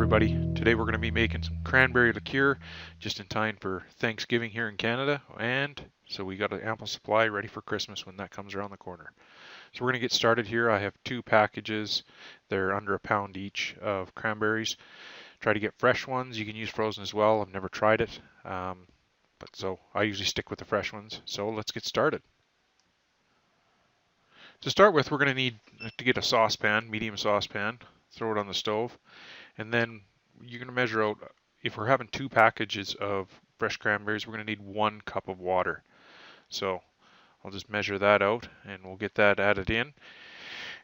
everybody. Today we're going to be making some cranberry liqueur just in time for Thanksgiving here in Canada, and so we got an ample supply ready for Christmas when that comes around the corner. So we're going to get started here. I have two packages. They're under a pound each of cranberries. Try to get fresh ones. You can use frozen as well. I've never tried it, but so I usually stick with the fresh ones. So let's get started. To start with, we're going to need to get a saucepan, medium saucepan, throw it on the stove. And then you're going to measure out, if we're having two packages of fresh cranberries, we're going to need 1 cup of water. So I'll just measure that out and we'll get that added in.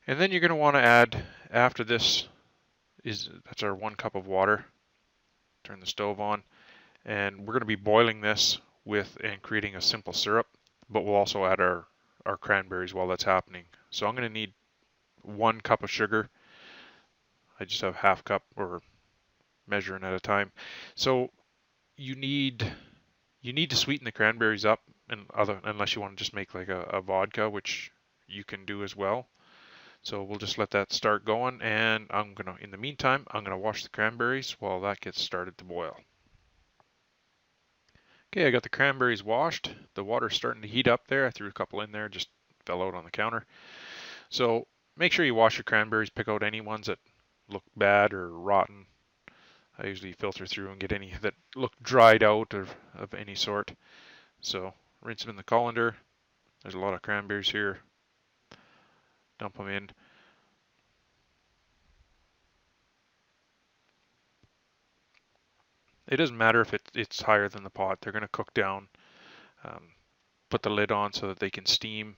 And then you're going to want to add, after this, that's our 1 cup of water. Turn the stove on. And we're going to be boiling this and creating a simple syrup, but we'll also add our cranberries while that's happening. So I'm going to need 1 cup of sugar. I just have half cup or measuring at a time. So you need to sweeten the cranberries up, and unless you want to just make like a vodka, which you can do as well. So we'll just let that start going, and in the meantime, I'm gonna wash the cranberries while that gets started to boil. Okay, I got the cranberries washed. The water's starting to heat up there. I threw a couple in there, just fell out on the counter. So make sure you wash your cranberries, pick out any ones that look bad or rotten. I usually filter through and get any that look dried out of any sort. So rinse them in the colander. There's a lot of cranberries here. Dump them in. It doesn't matter if it's higher than the pot. They're going to cook down. Put the lid on so that they can steam,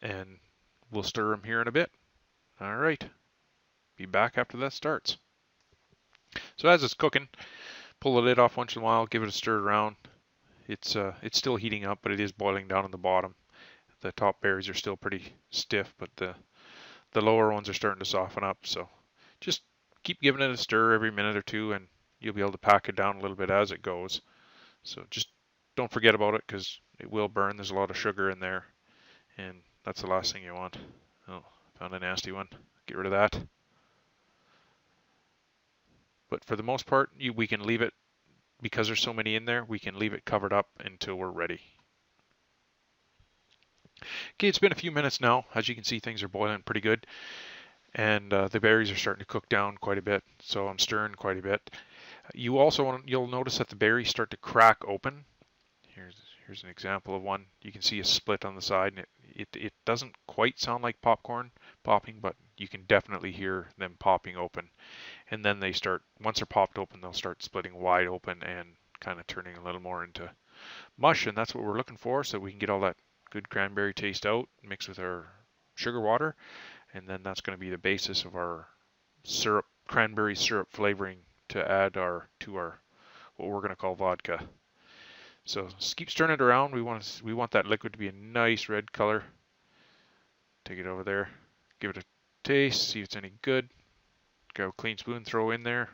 and we'll stir them here in a bit. All right. Be back after that starts. So as it's cooking, pull the lid off once in a while, give it a stir around. It's still heating up, but it is boiling down on the bottom. The top berries are still pretty stiff, but the lower ones are starting to soften up. So just keep giving it a stir every minute or two, and you'll be able to pack it down a little bit as it goes. So just don't forget about it, because it will burn. There's a lot of sugar in there, and that's the last thing you want. Oh, found a nasty one. Get rid of that. But for the most part, we can leave it, because there's so many in there, we can leave it covered up until we're ready. Okay, it's been a few minutes now. As you can see, things are boiling pretty good. And the berries are starting to cook down quite a bit, so I'm stirring quite a bit. You'll notice that the berries start to crack open. Here's an example of one. You can see a split on the side, and it doesn't quite sound like popcorn popping, but you can definitely hear them popping open. And then once they're popped open, they'll start splitting wide open and kind of turning a little more into mush, and that's what we're looking for, so we can get all that good cranberry taste out mixed with our sugar water, and then that's going to be the basis of our syrup, cranberry syrup flavoring to add to our what we're going to call vodka. So just keep stirring it around. We want that liquid to be a nice red color. Take it over there, give it a taste, see if it's any good. Grab a clean spoon, throw in there,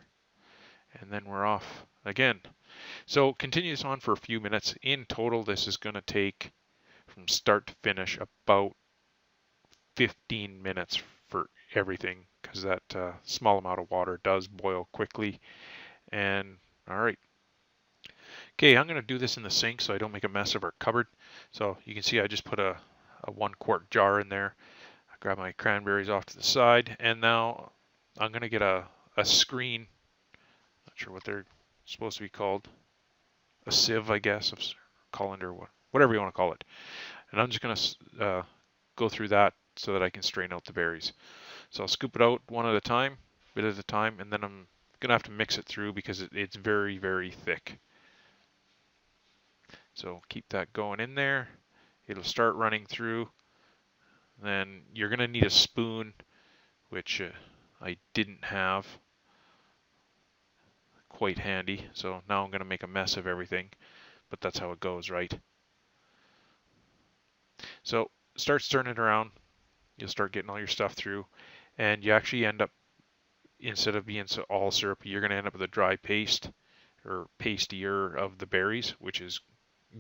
and then we're off again. So continue this on for a few minutes. In total, this is going to take from start to finish about 15 minutes for everything, because that small amount of water does boil quickly. And all right. Okay, I'm going to do this in the sink so I don't make a mess of our cupboard. So you can see I just put a 1 quart jar in there. I grab my cranberries off to the side, and now I'm going to get a screen. Not sure what they're supposed to be called. A sieve, I guess, of colander, whatever you want to call it. And I'm just going to go through that so that I can strain out the berries. So I'll scoop it out one at a time, bit at a time, and then I'm going to have to mix it through because it's very, very thick. So keep that going in there. It'll start running through. Then you're going to need a spoon, which I didn't have quite handy. So now I'm going to make a mess of everything, but that's how it goes, right? So start stirring it around. You'll start getting all your stuff through, and you actually end up, instead of being all syrupy, you're going to end up with a dry paste or pastier of the berries, which is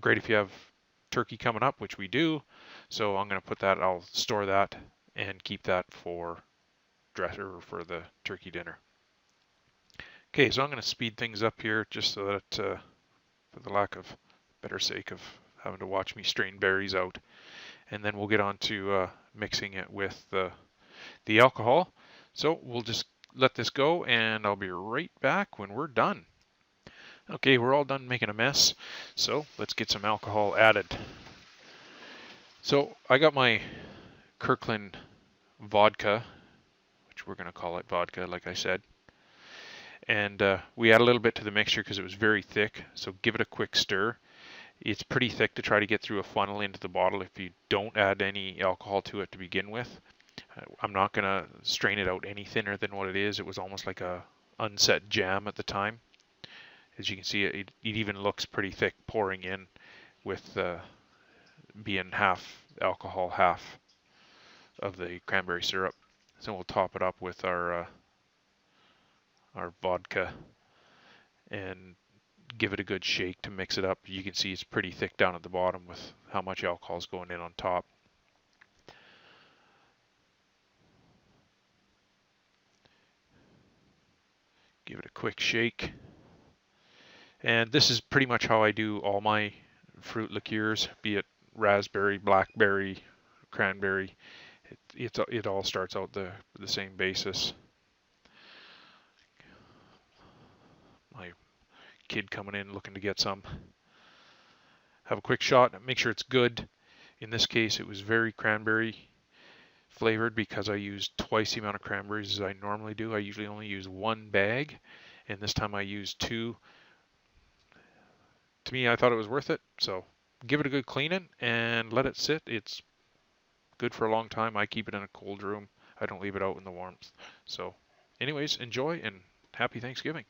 great if you have turkey coming up, which we do. So I'm going to put that, I'll store that and keep that for the turkey dinner. Okay, so I'm going to speed things up here just so that, for the lack of better sake of having to watch me strain berries out, and then we'll get on to mixing it with the alcohol. So we'll just let this go, and I'll be right back when we're done. Okay, we're all done making a mess, so let's get some alcohol added. So I got my Kirkland vodka, which we're going to call it vodka, like I said. And we add a little bit to the mixture because it was very thick, so give it a quick stir. It's pretty thick to try to get through a funnel into the bottle if you don't add any alcohol to it to begin with. I'm not going to strain it out any thinner than what it is. It was almost like a unset jam at the time. As you can see, it even looks pretty thick pouring in with being half alcohol, half of the cranberry syrup. So we'll top it up with our vodka and give it a good shake to mix it up. You can see it's pretty thick down at the bottom with how much alcohol is going in on top. Give it a quick shake. And this is pretty much how I do all my fruit liqueurs, be it raspberry, blackberry, cranberry. It all starts out the same basis. My kid coming in looking to get some. Have a quick shot, make sure it's good. In this case, it was very cranberry flavored because I used twice the amount of cranberries as I normally do. I usually only use one bag, and this time I used two. To me, I thought it was worth it, so give it a good cleaning and let it sit. It's good for a long time. I keep it in a cold room. I don't leave it out in the warmth. So anyways, enjoy and happy Thanksgiving.